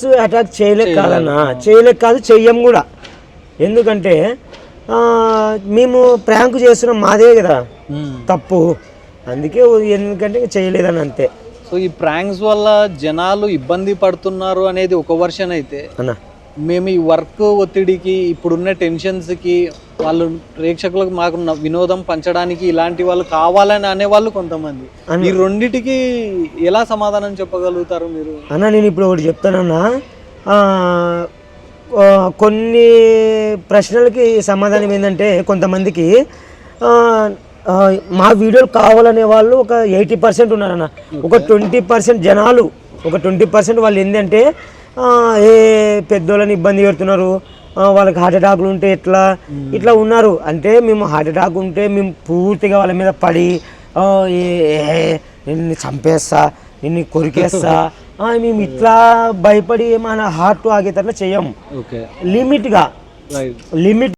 Pranks attack చేయలేక కాదన్నా, చేయలేక కాదు, చెయ్యం కూడా. ఎందుకంటే మేము ప్రాంక్ చేస్తున్నాం, మాదే కదా తప్పు, అందుకే ఎందుకంటే చేయలేదని అంతే. సో ఈ ప్రాంక్స్ వల్ల జనాలు ఇబ్బంది పడుతున్నారు అనేది ఒక వర్షన్ అయితే అన్న, మేము ఈ వర్క్ ఒత్తిడికి ఇప్పుడున్న టెన్షన్స్కి వాళ్ళు ప్రేక్షకులకు మాకు వినోదం పంచడానికి ఇలాంటి వాళ్ళు కావాలని అనేవాళ్ళు కొంతమంది. ఈ రెండిటికి ఎలా సమాధానం చెప్పగలుగుతారు మీరు? అన్న నేను ఇప్పుడు ఒకటి చెప్తానన్నా, కొన్ని ప్రశ్నలకి సమాధానం ఏంటంటే కొంతమందికి మా వీడియోలు కావాలనే వాళ్ళు ఒక 80% ఉన్నారన్న. ఒక 20% జనాలు, ఒక 20% వాళ్ళు ఏంటంటే ఏ పెద్దోళ్ళని ఇబ్బంది పెడుతున్నారు, వాళ్ళకి హార్ట్ అటాక్లు ఉంటే ఇట్లా ఉన్నారు. అంటే మేము హార్ట్ అటాక్ ఉంటే మేము పూర్తిగా వాళ్ళ మీద పడి నిన్ను చంపేస్తా, నిన్ను కొరికేస్తా, మేము ఇట్లా భయపడి మన హార్ట్ ఆగేటట్లా చెయ్యము. లిమిట్గా, లిమిట్